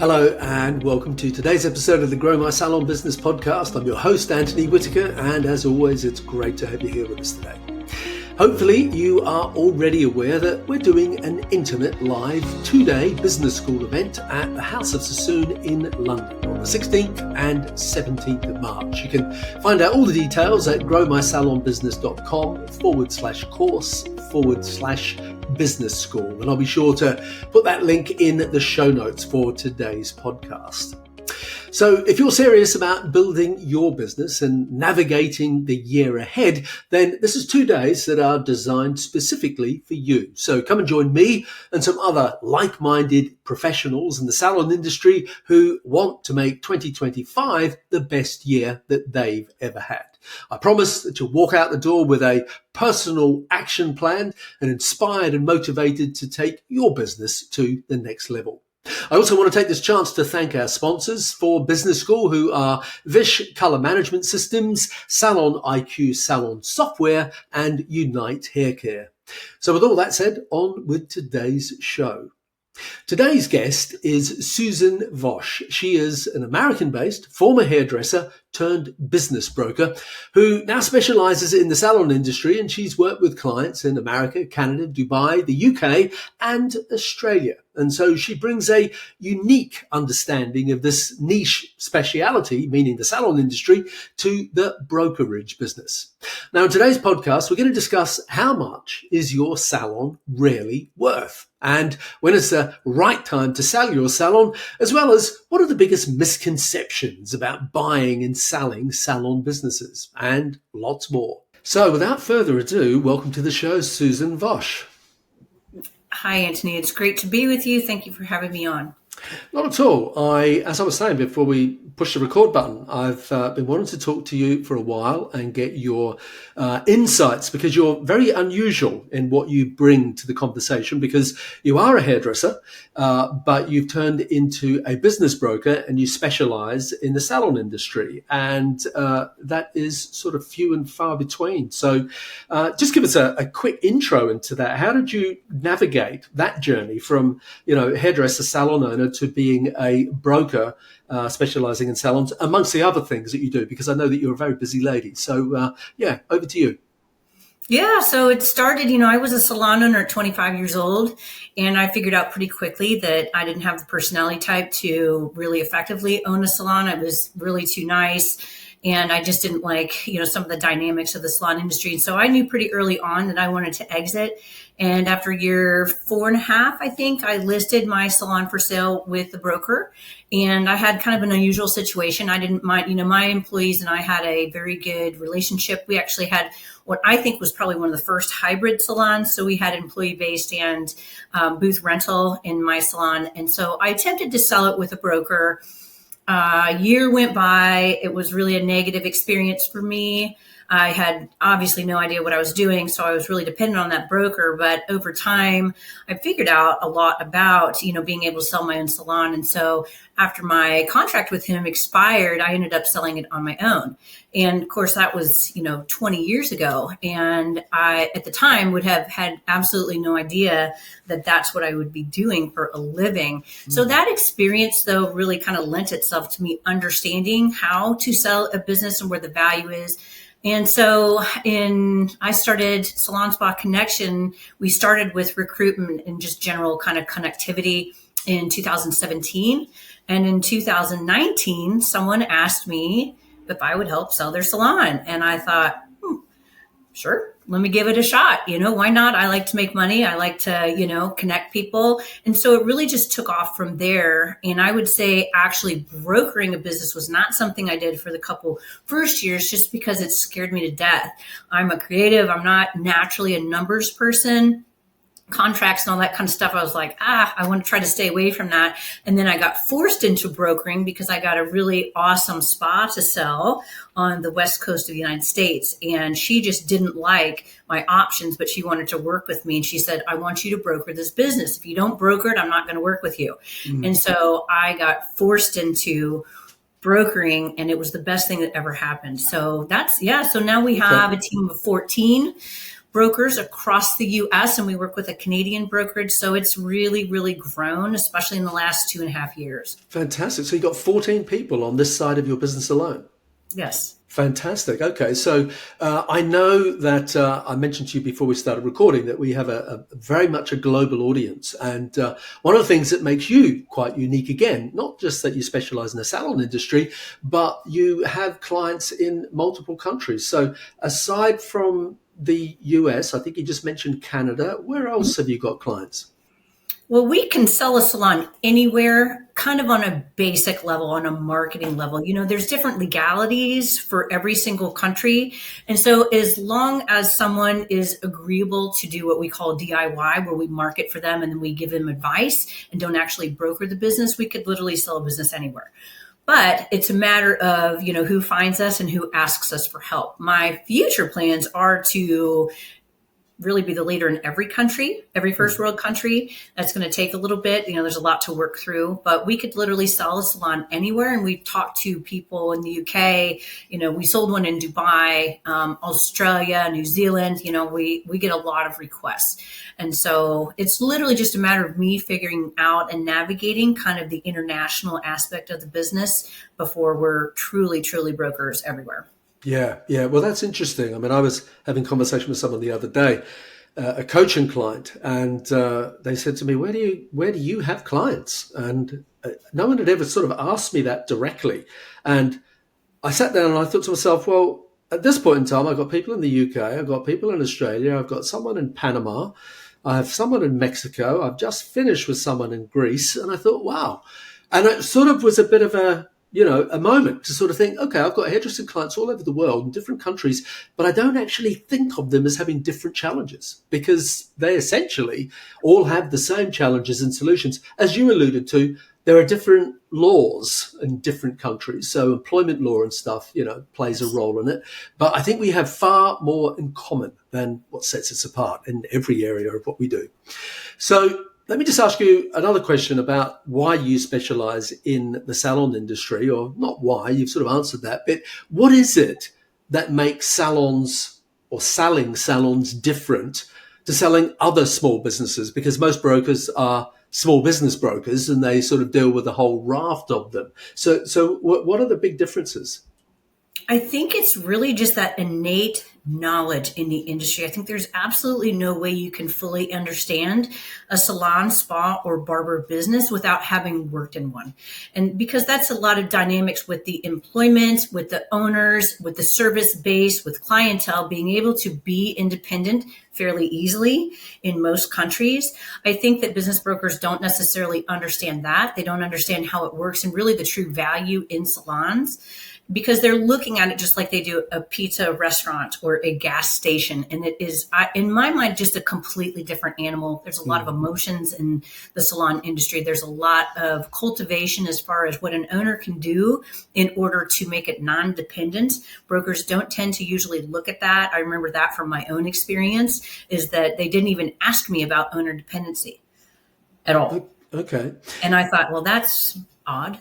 Hello and welcome to today's episode of the Grow My Salon Business Podcast. I'm your host, Anthony Whitaker, and as always, it's great to have you here with us today. Hopefully, you are already aware that we're doing an intimate live 2-day business school event at the House of Sassoon in London on the 16th and 17th of March. You can find out all the details at growmysalonbusiness.com/course/business school. And I'll be sure to put that link in the show notes for today's podcast. So if you're serious about building your business and navigating the year ahead, then this is 2 days that are designed specifically for you. So come and join me and some other like-minded professionals in the salon industry who want to make 2025 the best year that they've ever had. I promise that you'll walk out the door with a personal action plan and inspired and motivated to take your business to the next level. I also want to take this chance to thank our sponsors for Business School, who are Vish Color Management Systems, Salon IQ Salon Software, and Unite Hair Care. So with all that said, on with today's show. Today's guest is Susan Wos. She is an American-based former hairdresser turned business broker who now specialises in the salon industry, and she's worked with clients in America, Canada, Dubai, the UK and Australia. And so she brings a unique understanding of this niche speciality, meaning the salon industry, to the brokerage business. Now, in today's podcast, we're going to discuss how much is your salon really worth, and when is the right time to sell your salon, as well as what are the biggest misconceptions about buying and selling salon businesses, and lots more. So without further ado, welcome to the show, Susan Wos. Hi, Anthony. It's great to be with you. Thank you for having me on. Not at all. As I was saying before we push the record button, I've been wanting to talk to you for a while and get your insights, because you're very unusual in what you bring to the conversation, because you are a hairdresser, but you've turned into a business broker and you specialize in the salon industry. And that is sort of few and far between. So just give us a quick intro into that. How did you navigate that journey from, hairdresser, salon owner to being a broker specializing in salons, amongst the other things that you do? Because I know that you're a very busy lady. So, over to you. Yeah, so it started, I was a salon owner at 25 years old, and I figured out pretty quickly that I didn't have the personality type to really effectively own a salon. I was really too nice, and I just didn't like, some of the dynamics of the salon industry. And so I knew pretty early on that I wanted to exit. And after year 4.5, I think, I listed my salon for sale with the broker. And I had kind of an unusual situation. I didn't mind, my employees and I had a very good relationship. We actually had what I think was probably one of the first hybrid salons. So we had employee-based and booth rental in my salon. And so I attempted to sell it with a broker. A year went by. It was really a negative experience for me. I had obviously no idea what I was doing, so I was really dependent on that broker. But over time, I figured out a lot about, being able to sell my own salon. And so after my contract with him expired, I ended up selling it on my own. And of course, that was, 20 years ago. And I, at the time, would have had absolutely no idea that that's what I would be doing for a living. Mm-hmm. So that experience, though, really kind of lent itself to me understanding how to sell a business and where the value is. And so I started Salon Spa Connection. We started with recruitment and just general kind of connectivity in 2017. And in 2019, someone asked me if I would help sell their salon. And I thought, sure, let me give it a shot. Why not? I like to make money. I like to, connect people. And so it really just took off from there. And I would say actually brokering a business was not something I did for the couple first years, just because it scared me to death. I'm a creative. I'm not naturally a numbers person. Contracts and all that kind of stuff. I was like, I want to try to stay away from that. And then I got forced into brokering because I got a really awesome spa to sell on the West Coast of the United States. And she just didn't like my options, but she wanted to work with me. And she said, I want you to broker this business. If you don't broker it, I'm not going to work with you. Mm-hmm. And so I got forced into brokering, and it was the best thing that ever happened. So so now we have a team of 14. brokers across the US, and we work with a Canadian brokerage. So it's really, really grown, especially in the last 2.5 years. Fantastic. So you've got 14 people on this side of your business alone. Yes. Fantastic. Okay. So I know that I mentioned to you before we started recording that we have a very much a global audience. And one of the things that makes you quite unique, again, not just that you specialize in the salon industry, but you have clients in multiple countries. So aside from the US, I think you just mentioned Canada, where else have you got clients? Well, we can sell a salon anywhere, kind of on a basic level, on a marketing level. There's different legalities for every single country. And so as long as someone is agreeable to do what we call DIY, where we market for them and then we give them advice and don't actually broker the business, we could literally sell a business anywhere. But it's a matter of, who finds us and who asks us for help. My future plans are to really be the leader in every country, every first world country. That's going to take a little bit. There's a lot to work through, but we could literally sell a salon anywhere. And we've talked to people in the UK. We sold one in Dubai, Australia, New Zealand. We get a lot of requests. And so it's literally just a matter of me figuring out and navigating kind of the international aspect of the business before we're truly, truly brokers everywhere. Yeah. Well, that's interesting. I mean, I was having a conversation with someone the other day, a coaching client, and they said to me, where do you have clients? And no one had ever sort of asked me that directly. And I sat down and I thought to myself, well, at this point in time, I've got people in the UK, I've got people in Australia, I've got someone in Panama, I have someone in Mexico, I've just finished with someone in Greece. And I thought, wow. And it sort of was a bit of a moment to sort of think, okay, I've got hairdressing clients all over the world in different countries, but I don't actually think of them as having different challenges because they essentially all have the same challenges and solutions. As you alluded to, there are different laws in different countries. So employment law and stuff, plays a role in it. But I think we have far more in common than what sets us apart in every area of what we do. So let me just ask you another question about why you specialize in the salon industry, or not why, you've sort of answered that, but what is it that makes salons or selling salons different to selling other small businesses? Because most brokers are small business brokers and they sort of deal with a whole raft of them. So what are the big differences? I think it's really just that innate knowledge in the industry. I think there's absolutely no way you can fully understand a salon, spa, or barber business without having worked in one. And because that's a lot of dynamics with the employment, with the owners, with the service base, with clientele, being able to be independent fairly easily in most countries. I think that business brokers don't necessarily understand that. They don't understand how it works and really the true value in salons, because they're looking at it just like they do a pizza restaurant or a gas station. And it is, in my mind, just a completely different animal. There's a lot of emotions in the salon industry. There's a lot of cultivation as far as what an owner can do in order to make it non-dependent. Brokers don't tend to usually look at that. I remember that from my own experience, is that they didn't even ask me about owner dependency at all. Okay. And I thought, well, that's odd.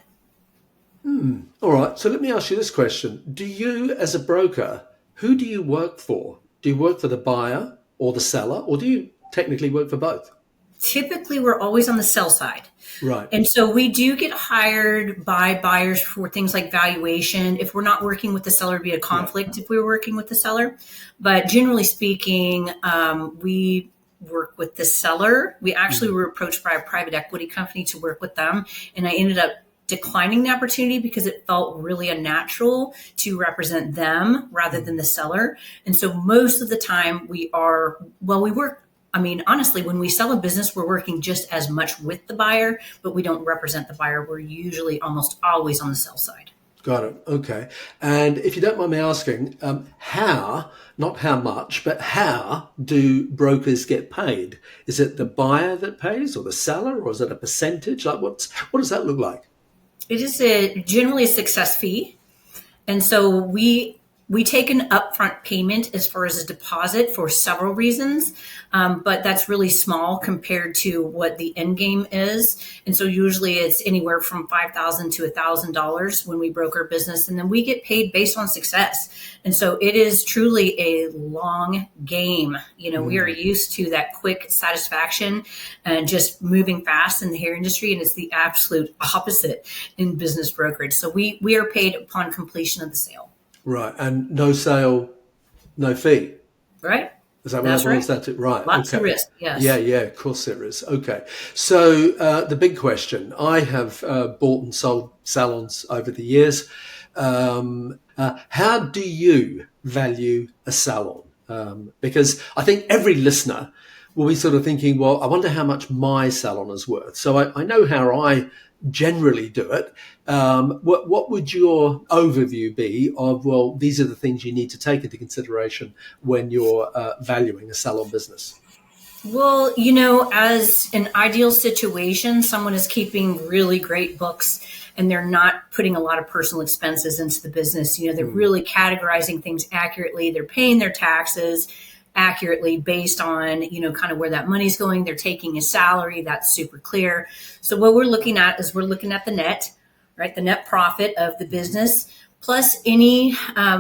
All right. So let me ask you this question. Do you, as a broker, who do you work for? Do you work for the buyer or the seller, or do you technically work for both? Typically, we're always on the sell side. Right. And so we do get hired by buyers for things like valuation. If we're not working with the seller, it'd be a conflict if we were working with the seller. But generally speaking, we work with the seller. We actually were approached by a private equity company to work with them. And I ended up declining the opportunity because it felt really unnatural to represent them rather than the seller. And so most of the time we work, honestly, when we sell a business, we're working just as much with the buyer, but we don't represent the buyer. We're usually almost always on the sell side. Got it. Okay. And if you don't mind me asking, how, not how much, but how do brokers get paid? Is it the buyer that pays or the seller, or is it a percentage? Like what does that look like? It is generally a success fee. And so we We take an upfront payment as far as a deposit for several reasons, but that's really small compared to what the end game is. And so usually it's anywhere from $5,000 to $1,000 when we broker business, and then we get paid based on success. And so it is truly a long game. We are used to that quick satisfaction and just moving fast in the hair industry, and it's the absolute opposite in business brokerage. So we are paid upon completion of the sale. Right, and no sale, no fee. Right. Is that what that boils down to? Right. Lots of risk, yes. Yeah, of course there is. Okay. So the big question, I have bought and sold salons over the years. How do you value a salon? Because I think every listener will be sort of thinking, well, I wonder how much my salon is worth. So I know how I generally do it. What would your overview be of, well, these are the things you need to take into consideration when you're valuing a salon business? Well, as an ideal situation, someone is keeping really great books and they're not putting a lot of personal expenses into the business. They're really categorizing things accurately. They're paying their taxes accurately based on, kind of where that money's going. They're taking a salary. That's super clear. So what we're looking at is we're looking at the net, right? The net profit of the business plus any,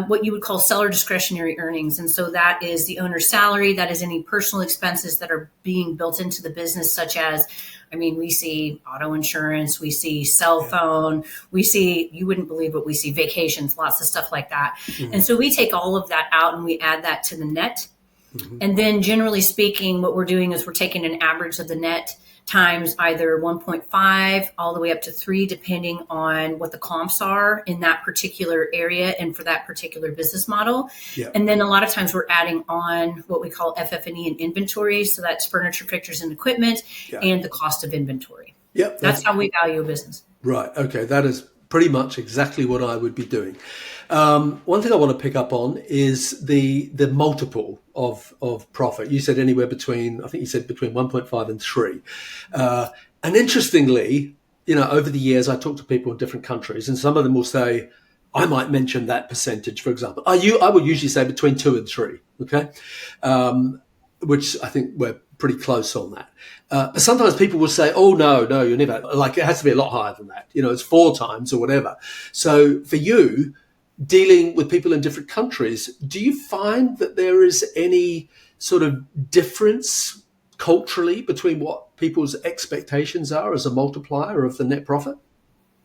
what you would call seller discretionary earnings. And so that is the owner's salary. That is any personal expenses that are being built into the business, such as, we see auto insurance, we see cell phone, we see, you wouldn't believe what we see, vacations, lots of stuff like that. Mm-hmm. And so we take all of that out and we add that to the net. Mm-hmm. And then generally speaking, what we're doing is we're taking an average of the net times either 1.5 all the way up to 3, depending on what the comps are in that particular area and for that particular business model. Yeah. And then a lot of times we're adding on what we call FF&E and inventory. So that's furniture, fixtures, and equipment, and the cost of inventory. Yep. That's how we value a business. Right. Okay. That is pretty much exactly what I would be doing. One thing I want to pick up on is the multiple of profit. You said anywhere between, I think you said between 1.5 and 3. And interestingly, over the years, I talk to people in different countries, and some of them will say, I might mention that percentage, for example. I would usually say between 2 and 3, okay? Which I think we're pretty close on that. But sometimes people will say, oh, no, you're never, like it has to be a lot higher than that. It's 4 times or whatever. So for you, dealing with people in different countries, do you find that there is any sort of difference culturally between what people's expectations are as a multiplier of the net profit?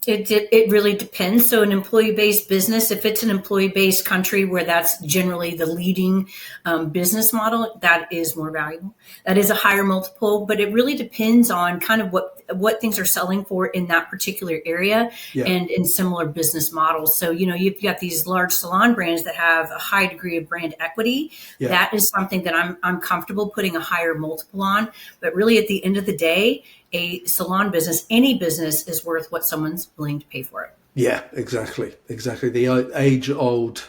It really depends. So an employee-based business, if it's an employee-based country where that's generally the leading business model, that is more valuable. That is a higher multiple, but it really depends on kind of what things are selling for in that particular area and in similar business models. So, you've got these large salon brands that have a high degree of brand equity. Yeah. That is something that I'm comfortable putting a higher multiple on. But really at the end of the day, a salon business, any business, is worth what someone's willing to pay for it. Yeah, exactly. The age-old,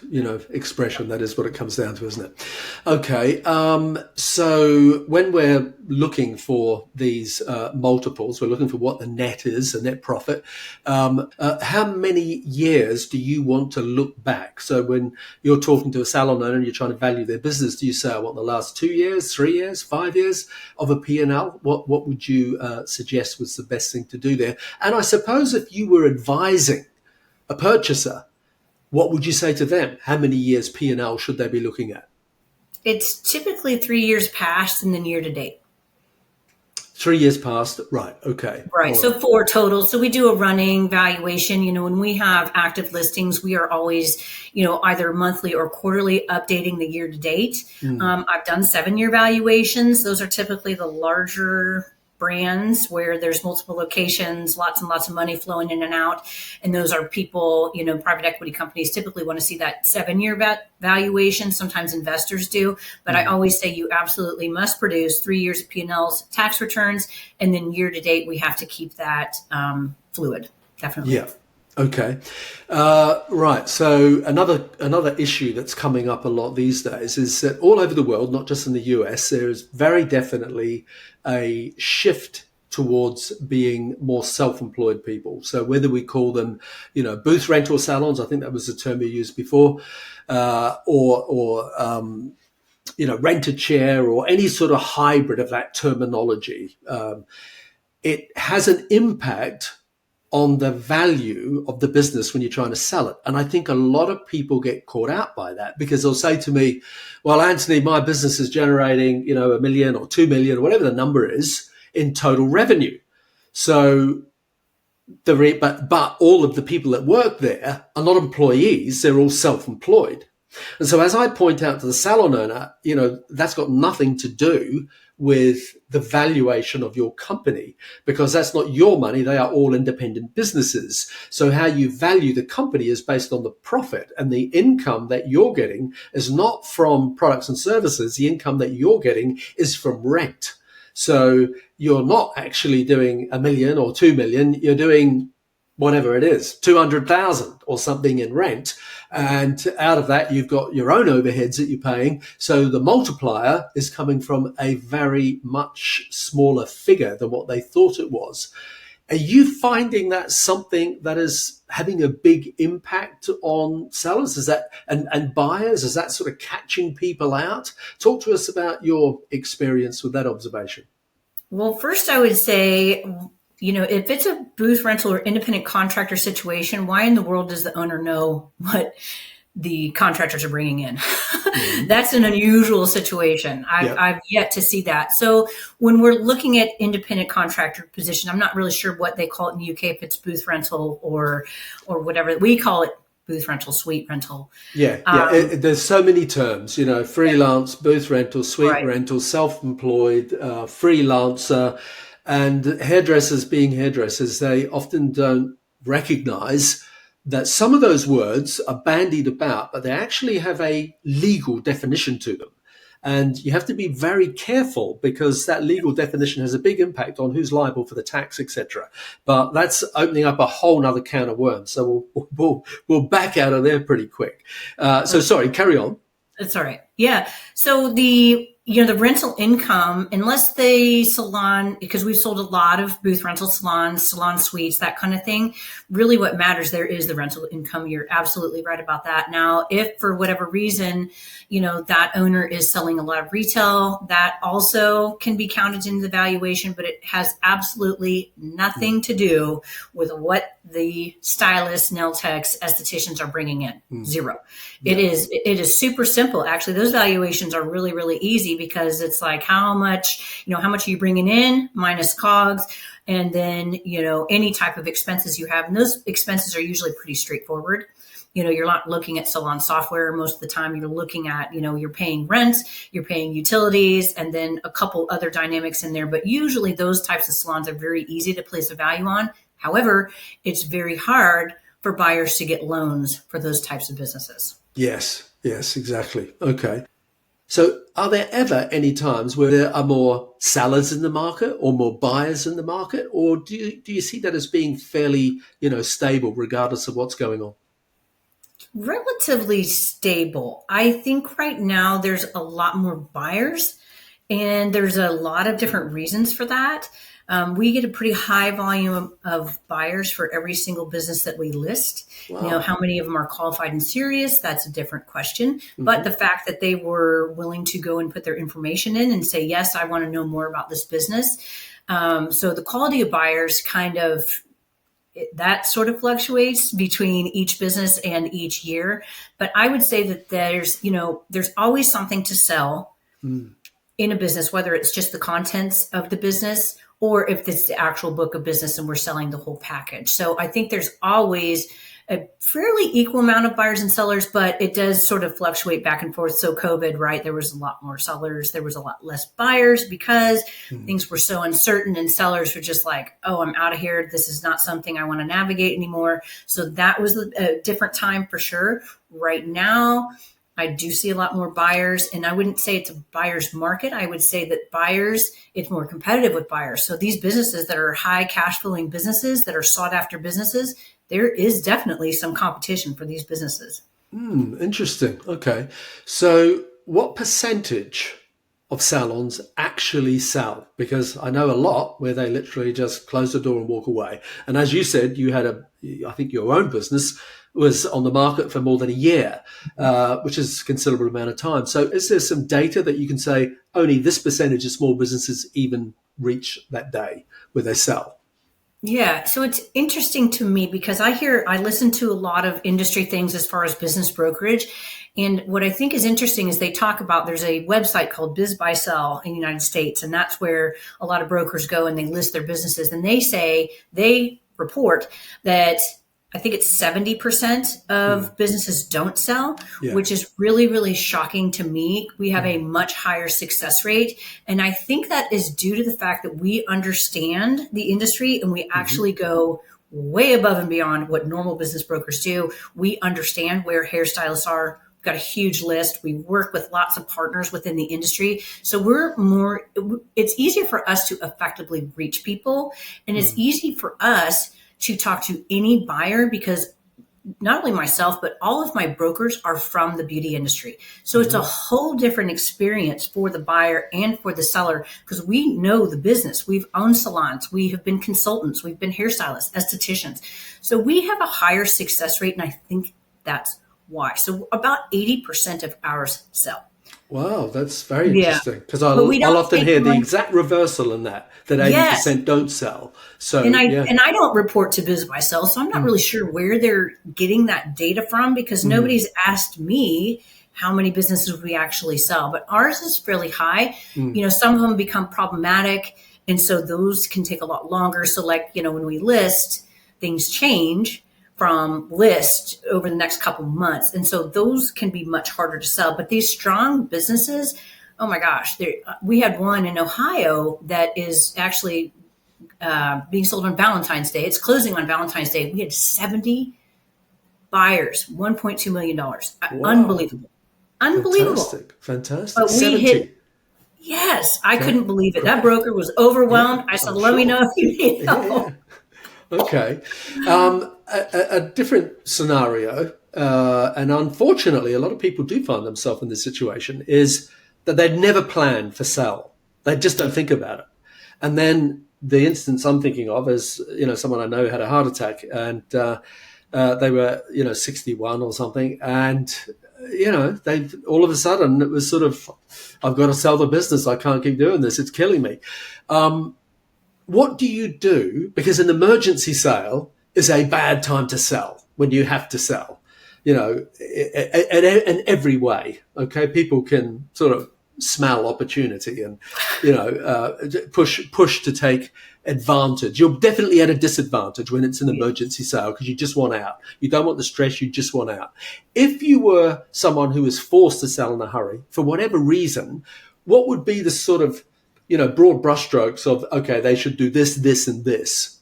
expression, that is what it comes down to, isn't it? Okay, so when we're looking for these multiples, we're looking for what the net is, the net profit. How many years do you want to look back? So when you're talking to a salon owner and you're trying to value their business, do you say, I want the last 2 years, 3 years, 5 years of a P&L? What would you suggest was the best thing to do there? And I suppose if you were advising a purchaser, what would you say to them? How many years P&L should they be looking at? It's typically 3 years past and then year to date. 3 years past, right, okay. Right, so 4 total. So we do a running valuation. When we have active listings, we are always, either monthly or quarterly updating the year to date. I've done 7-year valuations. Those are typically the larger brands where there's multiple locations, lots and lots of money flowing in and out. And those are people, private equity companies typically want to see that 7-year valuation. Sometimes investors do, but I always say you absolutely must produce 3 years of P&Ls, tax returns, and then year to date, we have to keep that fluid. Definitely. Yeah. Okay. Right. So another issue that's coming up a lot these days is that all over the world, not just in the US, there is very definitely a shift towards being more self-employed people. So whether we call them, booth rental salons, I think that was the term you used before, or rent a chair, or any sort of hybrid of that terminology, it has an impact on the value of the business when you're trying to sell it. And I think a lot of people get caught out by that, because they'll say to me, well, Anthony, my business is generating, $1 million or 2 million, or whatever the number is in total revenue. So but all of the people that work there are not employees, they're all self-employed. And so as I point out to the salon owner, that's got nothing to do with the valuation of your company, because that's not your money. They are all independent businesses. So how you value the company is based on the profit, and the income that you're getting is not from products and services. The income that you're getting is from rent. So you're not actually doing 1 million or 2 million. You're doing whatever it is, 200,000 or something in rent. And out of that, you've got your own overheads that you're paying. So the multiplier is coming from a very much smaller figure than what they thought it was. Are you finding that something that is having a big impact on sellers? Is that and buyers? Is that sort of catching people out? Talk to us about your experience with that observation. Well, first I would say, if it's a booth rental or independent contractor situation, why in the world does the owner know what the contractors are bringing in? Mm-hmm. That's an unusual situation. I've yet to see that. So when we're looking at independent contractor position, I'm not really sure what they call it in the UK, if it's booth rental or whatever. We call it booth rental, suite rental. There's so many terms, freelance, booth rental, suite rental, self-employed, freelancer. And hairdressers being hairdressers, they often don't recognize that some of those words are bandied about, but they actually have a legal definition to them. And you have to be very careful, because that legal definition has a big impact on who's liable for the tax, etc. But that's opening up a whole nother can of worms. So we'll back out of there pretty quick. Sorry, carry on. That's all right. Yeah. So the rental income, unless the salon, because we've sold a lot of booth rental salons, salon suites, that kind of thing, really what matters there is the rental income. You're absolutely right about that. Now, if for whatever reason, that owner is selling a lot of retail, that also can be counted in the valuation, but it has absolutely nothing to do with what the stylists, nail techs, estheticians are bringing in. Zero. Yeah. It is super simple. Actually, those valuations are really, really easy, because it's like how much are you bringing in minus COGS, and then, any type of expenses you have. And those expenses are usually pretty straightforward. You're not looking at salon software most of the time. You're looking at, you're paying rent, you're paying utilities, and then a couple other dynamics in there. But usually those types of salons are very easy to place a value on. However, it's very hard for buyers to get loans for those types of businesses. Yes, exactly. Okay. So are there ever any times where there are more sellers in the market or more buyers in the market? Or do you see that as being fairly, stable regardless of what's going on? Relatively stable. I think right now there's a lot more buyers, and there's a lot of different reasons for that. We get a pretty high volume of buyers for every single business that we list. Wow. How many of them are qualified and serious? That's a different question. Mm-hmm. But the fact that they were willing to go and put their information in and say, yes, I want to know more about this business. So the quality of buyers that sort of fluctuates between each business and each year. But I would say that there's always something to sell in a business, whether it's just the contents of the business or if it's the actual book of business and we're selling the whole package. So I think there's always a fairly equal amount of buyers and sellers, but it does sort of fluctuate back and forth. So COVID, right, there was a lot more sellers. There was a lot less buyers because things were so uncertain, and sellers were just like, oh, I'm out of here. This is not something I want to navigate anymore. So that was a different time for sure. Right now, I do see a lot more buyers, and I wouldn't say it's a buyer's market. I would say that buyers, it's more competitive with buyers. So these businesses that are high cash flowing businesses, that are sought after businesses, there is definitely some competition for these businesses. Interesting. Okay. So what percentage of salons actually sell? Because I know a lot where they literally just close the door and walk away. And as you said, you had I think your own business was on the market for more than a year, which is a considerable amount of time. So is there some data that you can say only this percentage of small businesses even reach that day where they sell? Yeah, so it's interesting to me because I listen to a lot of industry things as far as business brokerage. And what I think is interesting is they talk about, there's a website called Biz Buy Sell in the United States. And that's where a lot of brokers go and they list their businesses. And they report that I think it's 70% of businesses don't sell, which is really, really shocking to me. We have a much higher success rate. And I think that is due to the fact that we understand the industry and we actually go way above and beyond what normal business brokers do. We understand where hairstylists are. We've got a huge list. We work with lots of partners within the industry. So it's easier for us to effectively reach people. And it's easy for us to talk to any buyer because not only myself, but all of my brokers are from the beauty industry. So it's a whole different experience for the buyer and for the seller because we know the business. We've owned salons. We have been consultants. We've been hairstylists, estheticians. So we have a higher success rate. And I think that's why. So about 80% of ours sell. Wow, that's very interesting because I'll often hear the exact reversal in that 80% don't sell. So and I don't report to Biz Buy Sell, so I'm not really sure where they're getting that data from because nobody's asked me how many businesses we actually sell. But ours is fairly high. You know, some of them become problematic, and so those can take a lot longer. So like, you know, when we list, things change from list over the next couple of months. And so those can be much harder to sell. But these strong businesses, oh my gosh, we had one in Ohio that is actually being sold on Valentine's Day. It's closing on Valentine's Day. We had 70 buyers, $1.2 million. Wow. Unbelievable. Fantastic. But 70. Yes, I couldn't believe it. That broker was overwhelmed. I said, let me know if you need help. Okay. A different scenario, and unfortunately, a lot of people do find themselves in this situation, is that they'd never planned for sale. They just don't think about it. And then the instance I'm thinking of is, you know, someone I know had a heart attack and they were, 61 or something. And, they all of a sudden it was sort of, I've got to sell the business. I can't keep doing this. It's killing me. What do you do? Because an emergency sale is a bad time to sell when you have to sell, in every way. Okay. People can sort of smell opportunity and, push to take advantage. You're definitely at a disadvantage when it's an emergency sale because you just want out. You don't want the stress. You just want out. If you were someone who was forced to sell in a hurry for whatever reason, what would be the sort of, broad brushstrokes of, okay, they should do this, this, and this?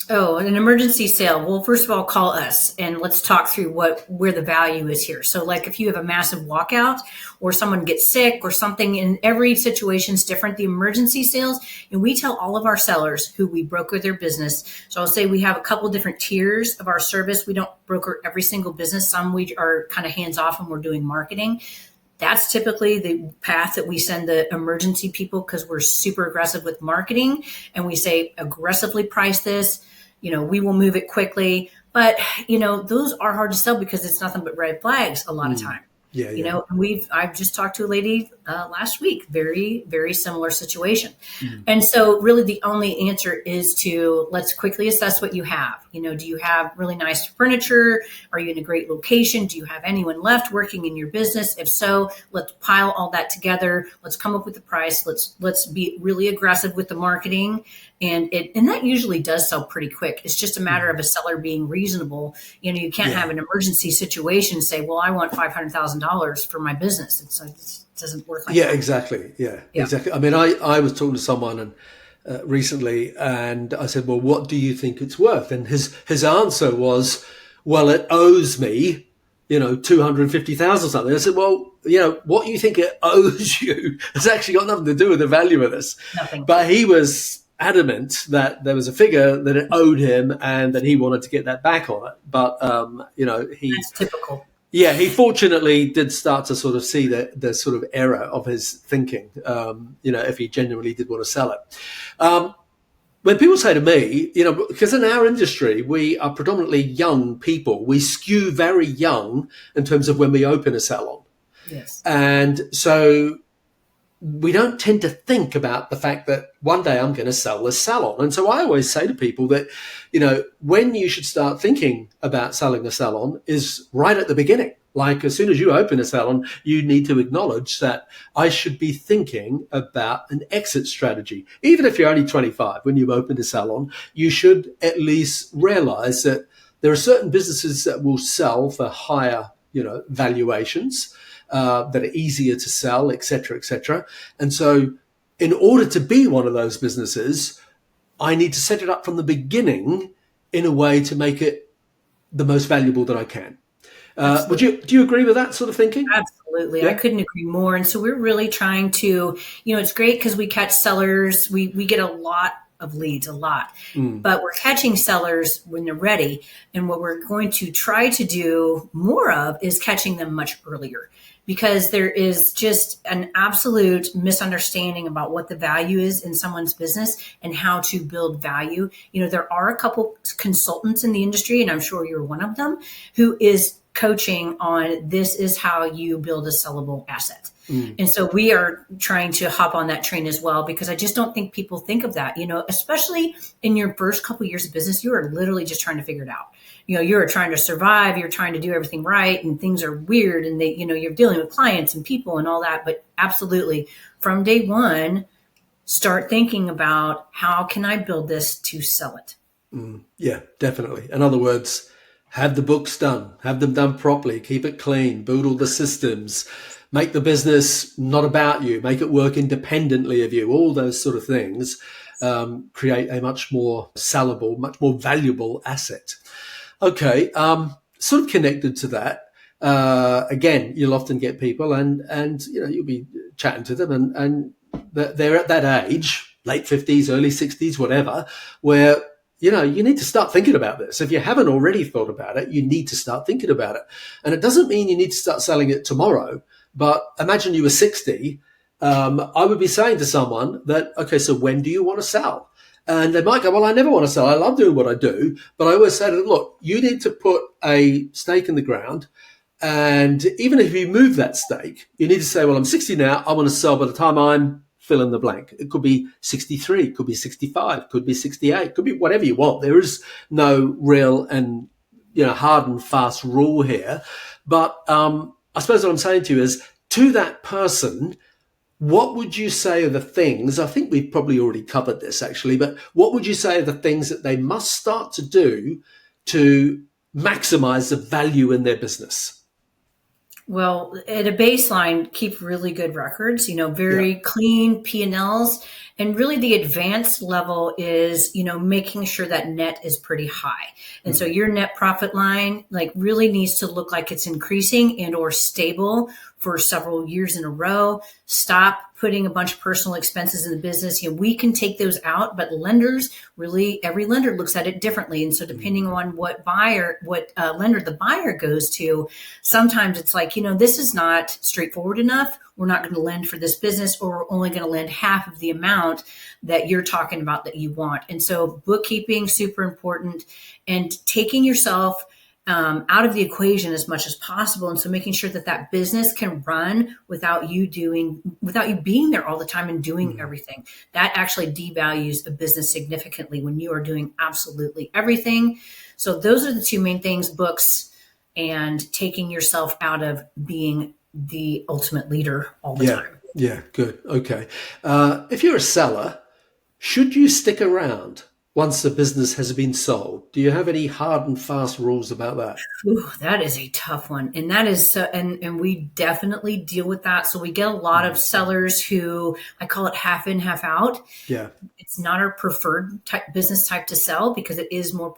Oh, an emergency sale. Well, first of all, call us and let's talk through where the value is here. So like if you have a massive walkout or someone gets sick or something, and every situation is different, the emergency sales, and we tell all of our sellers who we broker their business. So I'll say we have a couple different tiers of our service. We don't broker every single business. Some we are kind of hands off and we're doing marketing. That's typically the path that we send the emergency people because we're super aggressive with marketing and we say aggressively price this. We will move it quickly, but those are hard to sell because it's nothing but red flags a lot of time. I've just talked to a lady last week, very, very similar situation. And so really the only answer is to let's quickly assess what you have. Do you have really nice furniture? Are you in a great location? Do you have anyone left working in your business? If so, let's pile all that together. Let's come up with the price. Let's be really aggressive with the marketing. And that usually does sell pretty quick. It's just a matter of a seller being reasonable. You can't have an emergency situation and say, well, I want $500,000 for my business. It's like, it doesn't work like that. Exactly. Yeah, exactly. I mean, I was talking to someone and recently and I said, well, what do you think it's worth? And his answer was, well, it owes me, $250,000 or something. I said, well, what you think it owes you has actually got nothing to do with the value of this. Nothing. But he was adamant that there was a figure that it owed him and that he wanted to get that back on it. But, that's typical. Yeah, he fortunately did start to sort of see the sort of error of his thinking, if he genuinely did want to sell it. When people say to me, because in our industry, we are predominantly young people, we skew very young in terms of when we open a salon. Yes. And so we don't tend to think about the fact that one day I'm going to sell this salon. And so I always say to people that, when you should start thinking about selling a salon is right at the beginning. Like as soon as you open a salon, you need to acknowledge that I should be thinking about an exit strategy. Even if you're only 25, when you've opened a salon, you should at least realize that there are certain businesses that will sell for higher, valuations. That are easier to sell, et cetera, et cetera. And so in order to be one of those businesses, I need to set it up from the beginning in a way to make it the most valuable that I can. Do you agree with that sort of thinking? Absolutely. Yeah. I couldn't agree more. And so we're really trying to, it's great because we catch sellers. We get a lot of leads, but we're catching sellers when they're ready. And what we're going to try to do more of is catching them much earlier, because there is just an absolute misunderstanding about what the value is in someone's business and how to build value. There are a couple consultants in the industry, and I'm sure you're one of them, who is coaching on this is how you build a sellable asset. And so we are trying to hop on that train as well, because I just don't think people think of that, especially in your first couple of years of business. You are literally just trying to figure it out. You're trying to survive, you're trying to do everything right, and things are weird, and you're dealing with clients and people and all that. But absolutely, from day one, start thinking about how can I build this to sell it? Yeah, definitely. In other words, have the books done, have them done properly, keep it clean, build all the systems, make the business not about you, make it work independently of you, all those sort of things create a much more sellable, much more valuable asset. Okay, sort of connected to that, again, you'll often get people and you'll be chatting to them and they're at that age, late 50s, early 60s, whatever, where you need to start thinking about this. If you haven't already thought about it, you need to start thinking about it. And it doesn't mean you need to start selling it tomorrow, but imagine you were 60. I would be saying to someone that, okay, so when do you want to sell? And they might go, well, I never want to sell. I love doing what I do. But I always say to them, look, you need to put a stake in the ground. And even if you move that stake, you need to say, well, I'm 60 now. I want to sell by the time I'm fill in the blank. It could be 63, could be 65, could be 68, could be whatever you want. There is no real and hard and fast rule here. But I suppose what I'm saying to you is, to that person, what would you say are the things, I think we've probably already covered this actually, but what would you say are the things that they must start to do to maximize the value in their business? Well, at a baseline, keep really good records, very clean P&Ls. And really the advanced level is, making sure that net is pretty high. And so your net profit line, really needs to look like it's increasing and or stable for several years in a row. Stop putting a bunch of personal expenses in the business. We can take those out, but lenders, really, every lender looks at it differently. And so depending on what lender the buyer goes to, sometimes it's like, this is not straightforward enough. We're not going to lend for this business, or we're only going to lend half of the amount that you're talking about that you want. And so bookkeeping, super important, and taking yourself out of the equation as much as possible. And so making sure that business can run without you being there all the time and doing everything. That actually devalues a business significantly when you are doing absolutely everything. So those are the two main things: books and taking yourself out of being the ultimate leader all the time. Yeah, good. Okay. If you're a seller, should you stick around once the business has been sold? Do you have any hard and fast rules about that? Ooh, that is a tough one. And that is so, and we definitely deal with that. So we get a lot of sellers who, I call it half in, half out. Yeah. It's not our preferred business type to sell, because it is more,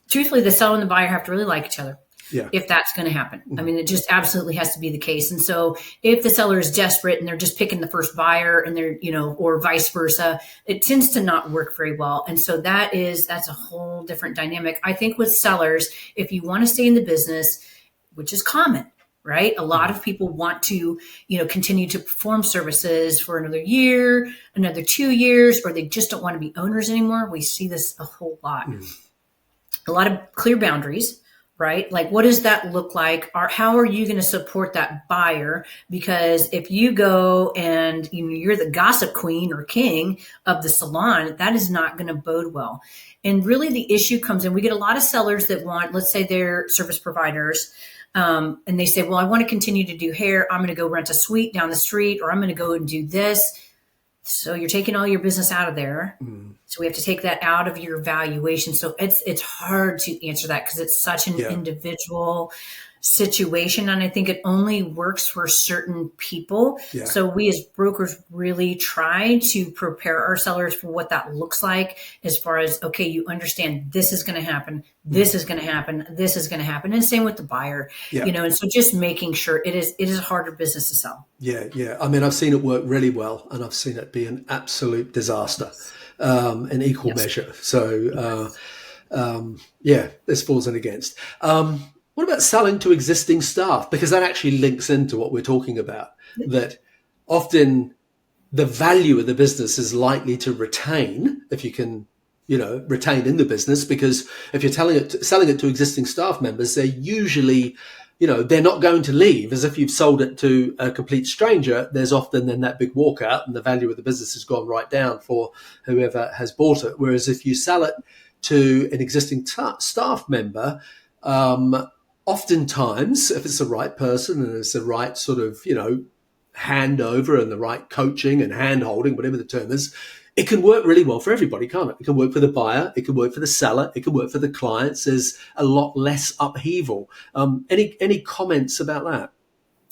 truthfully, the seller and the buyer have to really like each other. Yeah. If that's going to happen. I mean, it just absolutely has to be the case. And so if the seller is desperate and they're just picking the first buyer and they're, or vice versa, it tends to not work very well. And so that's a whole different dynamic. I think with sellers, if you want to stay in the business, which is common, right? A lot of people want to, continue to perform services for another year, another 2 years, or they just don't want to be owners anymore. We see this a whole lot. A lot of clear boundaries, right? Like, what does that look like? Or how are you going to support that buyer? Because if you go and you're the gossip queen or king of the salon, that is not going to bode well. And really the issue comes in, we get a lot of sellers that want, let's say they're service providers, and they say, well, I want to continue to do hair. I'm going to go rent a suite down the street, or I'm going to go and do this. So you're taking all your business out of there. So we have to take that out of your valuation. So it's hard to answer that because it's such an individual situation. And I think it only works for certain people. Yeah. So we as brokers really try to prepare our sellers for what that looks like as far as, okay, you understand this is going to happen. This is going to happen. This is going to happen. And same with the buyer, and so just making sure it is a harder business to sell. Yeah. I mean, I've seen it work really well, and I've seen it be an absolute disaster in equal measure. So, this falls in against. What about selling to existing staff? Because that actually links into what we're talking about, that often the value of the business is likely to retain if you can, retain in the business, because if you're selling it to existing staff members, they're usually, they're not going to leave. As if you've sold it to a complete stranger, there's often then that big walkout and the value of the business has gone right down for whoever has bought it. Whereas if you sell it to an existing staff member, oftentimes, if it's the right person and it's the right sort of, handover and the right coaching and hand holding, whatever the term is, it can work really well for everybody, can't it? It can work for the buyer. It can work for the seller. It can work for the clients. There's a lot less upheaval. Any comments about that?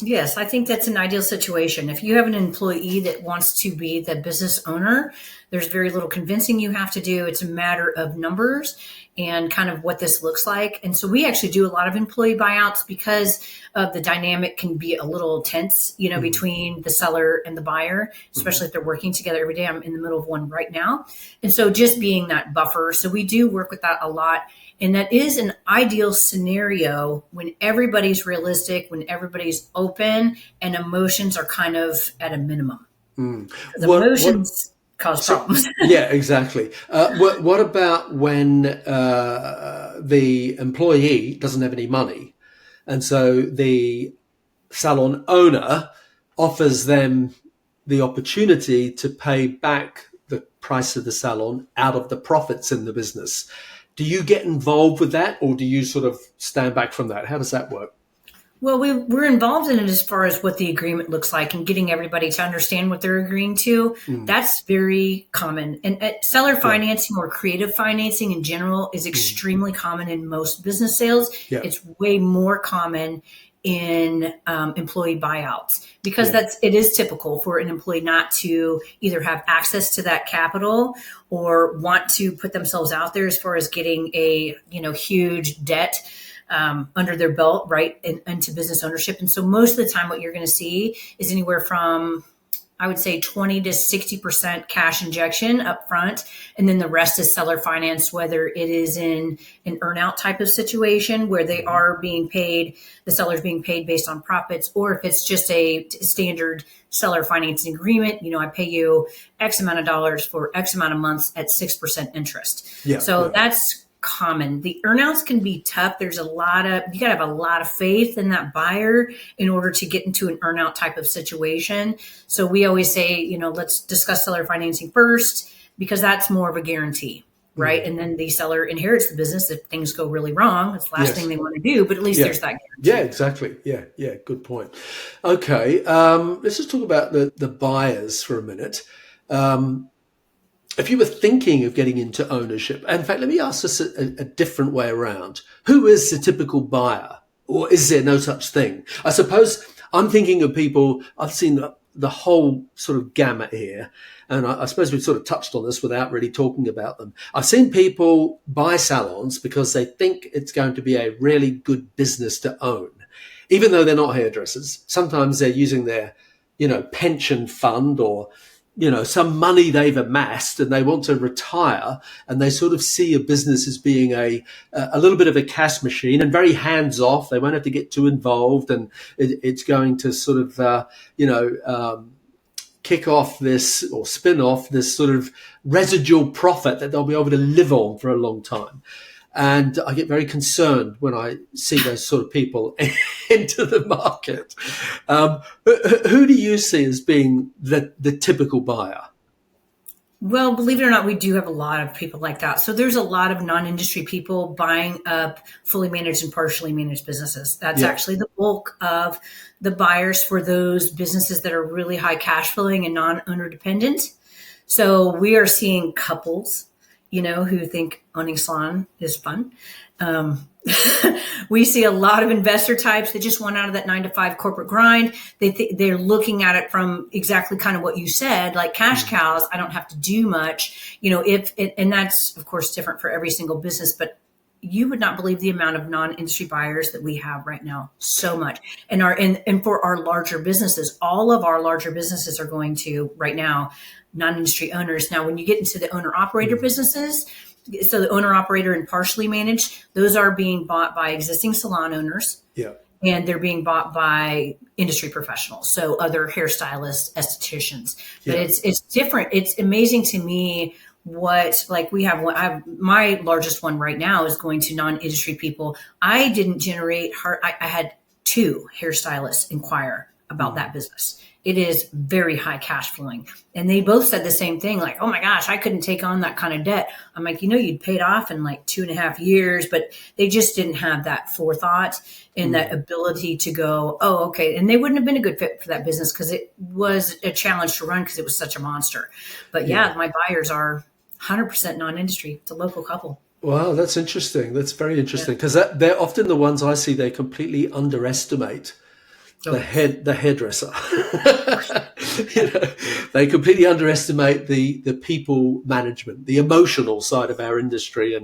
Yes, I think that's an ideal situation. If you have an employee that wants to be the business owner, there's very little convincing you have to do. It's a matter of numbers and kind of what this looks like. And so we actually do a lot of employee buyouts because of the dynamic can be a little tense, between the seller and the buyer, especially if they're working together every day. I'm in the middle of one right now. And so just being that buffer. So we do work with that a lot. And that is an ideal scenario when everybody's realistic, when everybody's open and emotions are kind of at a minimum. Emotions cause problems. Yeah, exactly. What about when the employee doesn't have any money, and so the salon owner offers them the opportunity to pay back the price of the salon out of the profits in the business? Do you get involved with that, or do you sort of stand back from that? How does that work? Well, we're involved in it as far as what the agreement looks like and getting everybody to understand what they're agreeing to. That's very common. And seller financing or creative financing in general is extremely common in most business sales. Yeah. It's way more common in employee buyouts because it is typical for an employee not to either have access to that capital or want to put themselves out there as far as getting a huge debt under their belt, right, into business ownership. And so most of the time what you're going to see is anywhere from, I would say, 20 to 60% cash injection up front. And then the rest is seller finance, whether it is in an earnout type of situation where they are being paid, the seller's being paid based on profits, or if it's just a standard seller financing agreement, I pay you X amount of dollars for X amount of months at 6% interest. That's common. The earnouts can be tough. You gotta have a lot of faith in that buyer in order to get into an earnout type of situation. So we always say, let's discuss seller financing first because that's more of a guarantee, right? And then the seller inherits the business if things go really wrong. It's the last thing they want to do, but at least there's that guarantee. Yeah, exactly. Yeah. Good point. Okay. Let's just talk about the buyers for a minute. If you were thinking of getting into ownership, in fact, let me ask this a different way around. Who is the typical buyer, or is there no such thing? I suppose I'm thinking of people, I've seen the whole sort of gamut here, and I suppose we've sort of touched on this without really talking about them. I've seen people buy salons because they think it's going to be a really good business to own, even though they're not hairdressers. Sometimes they're using their, pension fund or some money they've amassed and they want to retire, and they sort of see a business as being a little bit of a cash machine and very hands off. They won't have to get too involved, and it's going to sort of, kick off this or spin off this sort of residual profit that they'll be able to live on for a long time. And I get very concerned when I see those sort of people into the market. Who do you see as being the typical buyer? Well, believe it or not, we do have a lot of people like that. So there's a lot of non-industry people buying up fully managed and partially managed businesses. That's actually the bulk of the buyers for those businesses that are really high cash flowing and non-owner dependent. So we are seeing couples, who think owning salon is fun. We see a lot of investor types that just want out of that 9-to-5 corporate grind. They're looking at it from exactly kind of what you said, like cash cows. I don't have to do much, and that's of course different for every single business, but you would not believe the amount of non-industry buyers that we have right now. So much. And for our larger businesses, all of our larger businesses are going to right now, non-industry owners. Now, when you get into the owner operator businesses, so the owner operator and partially managed, those are being bought by existing salon owners. Yeah. And they're being bought by industry professionals. So other hairstylists, estheticians, but it's different. It's amazing to me what, like we have my largest one right now is going to non-industry people. I didn't generate I had 2 hairstylists inquire about that business. It is very high cash flowing. And they both said the same thing, like, oh my gosh, I couldn't take on that kind of debt. I'm like, you'd paid off in like 2.5 years, but they just didn't have that forethought and that ability to go, oh, okay. And they wouldn't have been a good fit for that business because it was a challenge to run because it was such a monster. But my buyers are 100% non-industry. It's a local couple. Wow, that's interesting. That's very interesting because they're often the ones I see they completely underestimate. The hairdresser. They completely underestimate the people management, the emotional side of our industry,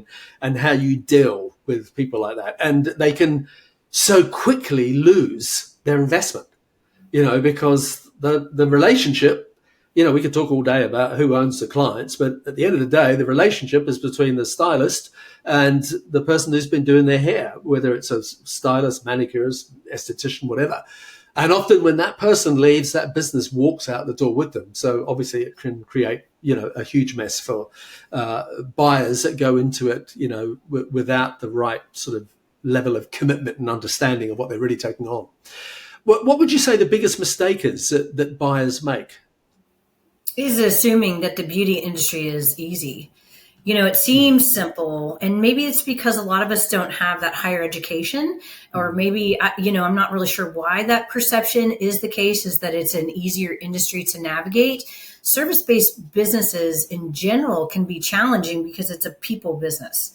and how you deal with people like that. And they can so quickly lose their investment, because the relationship, we could talk all day about who owns the clients, but at the end of the day, the relationship is between the stylist and the person who's been doing their hair, whether it's a stylist, manicurist, esthetician, whatever. And often when that person leaves, that business walks out the door with them. So obviously it can create, a huge mess for buyers that go into it, without the right sort of level of commitment and understanding of what they're really taking on. What would you say the biggest mistake is that buyers make? Is assuming that the beauty industry is easy. It seems simple, and maybe it's because a lot of us don't have that higher education, or maybe, I'm not really sure why that perception is the case, is that it's an easier industry to navigate. Service-based businesses in general can be challenging because it's a people business.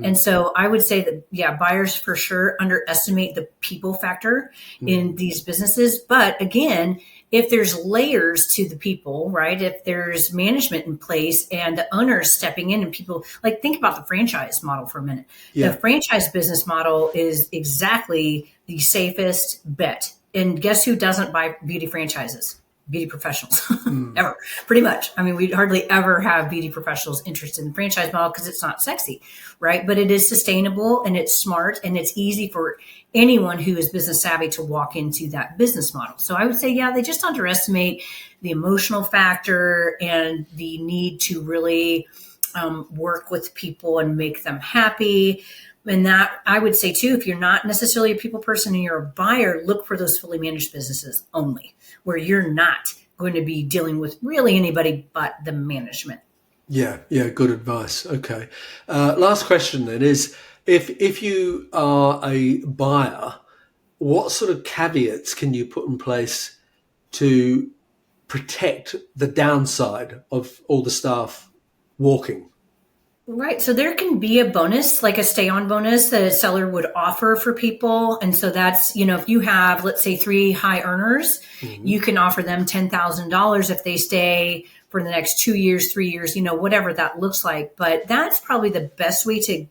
And so I would say that, buyers for sure underestimate the people factor in these businesses. But again, if there's layers to the people, right? If there's management in place and the owners stepping in and people, like, think about the franchise model for a minute. Yeah. The franchise business model is exactly the safest bet. And guess who doesn't buy beauty franchises? Beauty professionals ever, pretty much. I mean, we hardly ever have beauty professionals interested in the franchise model because it's not sexy, right? But it is sustainable and it's smart and it's easy for anyone who is business savvy to walk into that business model. So I would say, they just underestimate the emotional factor and the need to really work with people and make them happy. And that, I would say too, if you're not necessarily a people person and you're a buyer, look for those fully managed businesses only, where you're not going to be dealing with really anybody but the management. Yeah, good advice. Okay. Last question then is, if you are a buyer, what sort of caveats can you put in place to protect the downside of all the staff walking? Right. So there can be a bonus, like a stay-on bonus that a seller would offer for people. And so that's, if you have, let's say, 3 high earners, you can offer them $10,000 if they stay for the next 2 years, 3 years, whatever that looks like. But that's probably the best way to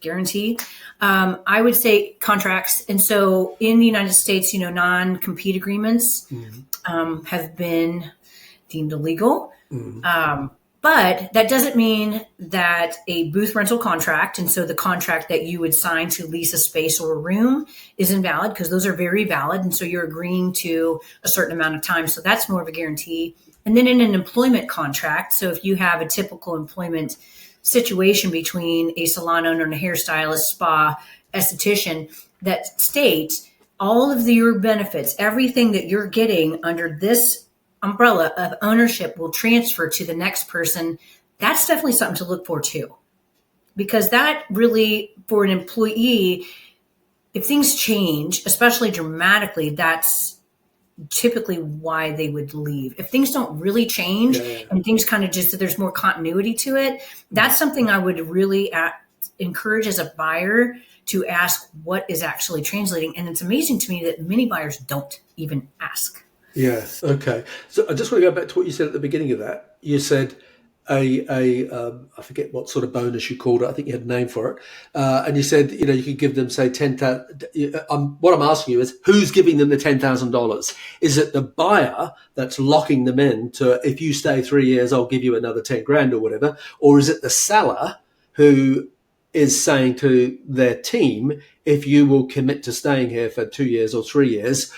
guarantee. I would say contracts. And so in the United States, non-compete agreements have been deemed illegal. But that doesn't mean that a booth rental contract, and so the contract that you would sign to lease a space or a room, is invalid, because those are very valid. And so you're agreeing to a certain amount of time. So that's more of a guarantee. And then in an employment contract, so if you have a typical employment situation between a salon owner and a hairstylist, spa, esthetician, that states all of your benefits, everything that you're getting under this umbrella of ownership will transfer to the next person. That's definitely something to look for too, because that really, for an employee, if things change, especially dramatically, that's typically why they would leave. If things don't really change and things kind of just, there's more continuity to it, that's something I would really encourage as a buyer to ask what is actually translating. And it's amazing to me that many buyers don't even ask. Yeah. Okay. So I just want to go back to what you said at the beginning of that. You said I forget what sort of bonus you called it. I think you had a name for it. And you said, you could give them, say, $10,000. What I'm asking you is, who's giving them the $10,000? Is it the buyer that's locking them in to, if you stay 3 years, I'll give you another 10 grand or whatever? Or is it the seller who is saying to their team, if you will commit to staying here for 2 years or 3 years,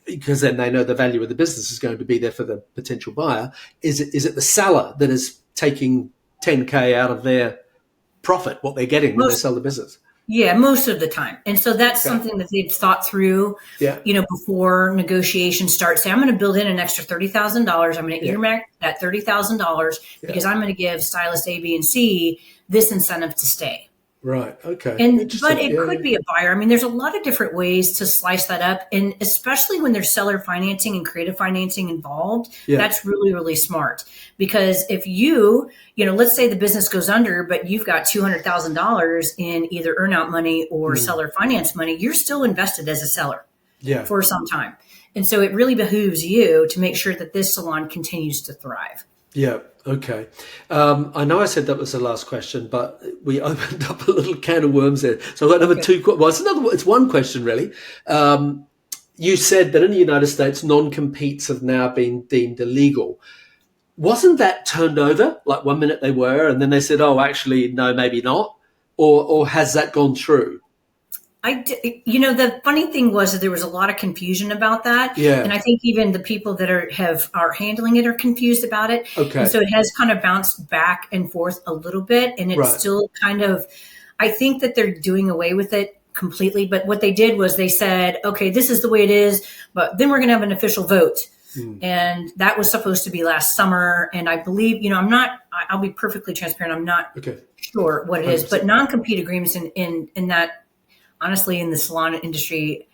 because then they know the value of the business is going to be there for the potential buyer? Is it the seller that is taking 10K out of their profit, what they're getting when they sell the business? Yeah, most of the time. And so that's something that they've thought through, before negotiation starts. Say, I'm going to build in an extra $30,000. I'm going to earmark that $30,000 because I'm going to give stylist A, B, and C this incentive to stay. Right. Okay. But it could be a buyer. I mean, there's a lot of different ways to slice that up. And especially when there's seller financing and creative financing involved, that's really, really smart. Because if let's say the business goes under, but you've got $200,000 in either earnout money or seller finance money, you're still invested as a seller for some time. And so it really behooves you to make sure that this salon continues to thrive. Yeah. Okay. I know I said that was the last question, but we opened up a little can of worms there. So I've got another two. Well, it's one question really. You said that in the United States, non-competes have now been deemed illegal. Wasn't that turned over? Like 1 minute they were, and then they said, "Oh, actually, no, maybe not," or has that gone through? The funny thing was that there was a lot of confusion about that. Yeah. And I think even the people that are handling it are confused about it. Okay. And so it has kind of bounced back and forth a little bit. And it's still kind of, I think that they're doing away with it completely. But what they did was they said, okay, this is the way it is, but then we're going to have an official vote. And that was supposed to be last summer. And I believe, I'll be perfectly transparent. I'm not sure what it is, but non-compete agreements in that, honestly, in the salon industry,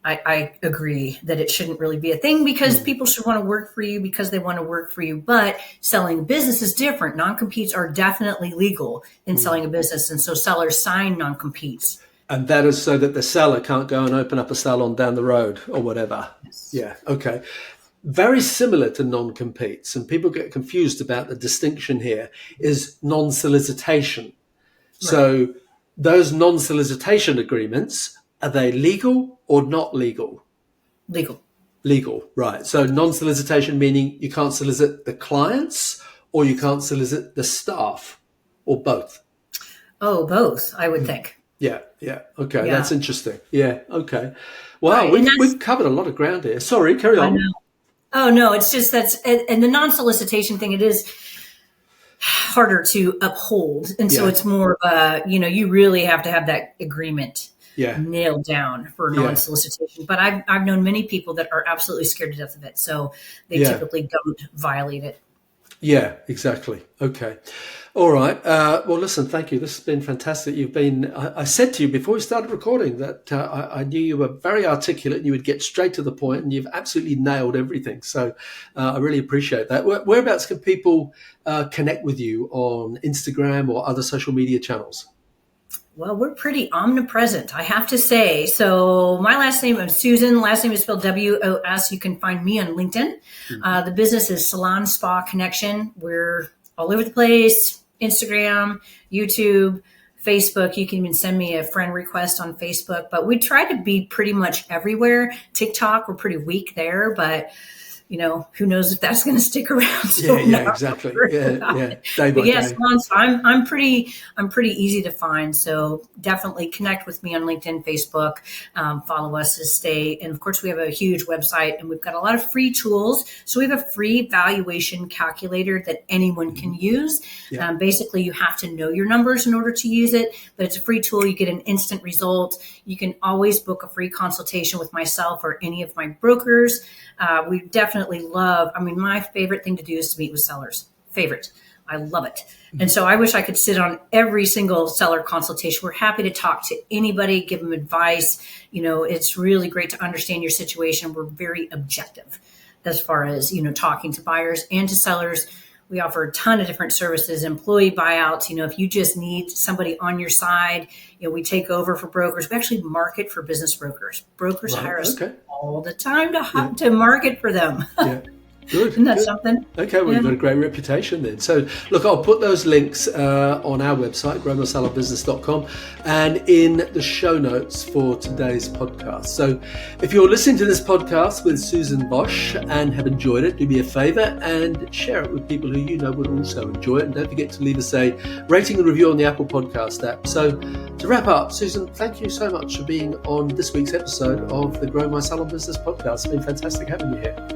I agree that it shouldn't really be a thing, because people should want to work for you because they want to work for you. But selling a business is different. Non-competes are definitely legal in selling a business. And so sellers sign non-competes. And that is so that the seller can't go and open up a salon down the road or whatever. Yes. Yeah. Okay. Very similar to non-competes, and people get confused about the distinction here, is non-solicitation. Right. So those non-solicitation agreements, are they legal or not legal? Legal, right. So non-solicitation meaning you can't solicit the clients or you can't solicit the staff, or both? Oh, both, I would think. Yeah. Okay, that's interesting. Yeah, okay. Wow, we've covered a lot of ground here. Sorry, carry on. I know. Oh, no, it's just and the non-solicitation thing, it is harder to uphold. And so it's more you really have to have that agreement nailed down for non-solicitation. But I've known many people that are absolutely scared to death of it. So they typically don't violate it. Yeah, exactly. Okay. All right. Well, listen, thank you. This has been fantastic. I said to you before we started recording that I knew you were very articulate and you would get straight to the point, and you've absolutely nailed everything. So I really appreciate that. Whereabouts can people connect with you on Instagram or other social media channels? Well, we're pretty omnipresent, I have to say. So my last name is Susan. Last name is spelled W-O-S. You can find me on LinkedIn. The business is Salon Spa Connection. We're all over the place. Instagram, YouTube, Facebook. You can even send me a friend request on Facebook. But we try to be pretty much everywhere. TikTok, we're pretty weak there. But who knows if that's going to stick around. So Exactly. Day by day. Salons, I'm pretty easy to find. So definitely connect with me on LinkedIn, Facebook, follow us to stay. And of course, we have a huge website, and we've got a lot of free tools. So we have a free valuation calculator that anyone can use. Yeah. Basically, you have to know your numbers in order to use it, but it's a free tool. You get an instant result. You can always book a free consultation with myself or any of my brokers. We definitely love, my favorite thing to do is to meet with sellers. Favorite. I love it. And so I wish I could sit on every single seller consultation. We're happy to talk to anybody, give them advice. It's really great to understand your situation. We're very objective as far as, talking to buyers and to sellers. We offer a ton of different services, employee buyouts. If you just need somebody on your side, we take over for brokers. We actually market for business brokers. Brokers hire us all the time to market for them. Yeah. Good. Isn't that something? Okay, well, you've got a great reputation then. So, look, I'll put those links on our website, growmysalonbusiness.com, and in the show notes for today's podcast. So, if you're listening to this podcast with Susan Wos and have enjoyed it, do me a favor and share it with people who you know would also enjoy it. And don't forget to leave us a rating and review on the Apple Podcast app. So, to wrap up, Susan, thank you so much for being on this week's episode of the Grow My Salon Business podcast. It's been fantastic having you here.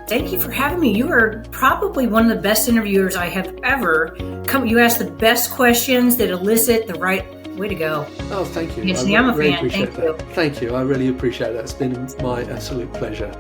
Thank you for having me. You are probably one of the best interviewers I have ever come. You ask the best questions that elicit the right way to go. Oh, thank you. I'm a fan. Thank you. Thank you. I really appreciate that. It's been my absolute pleasure.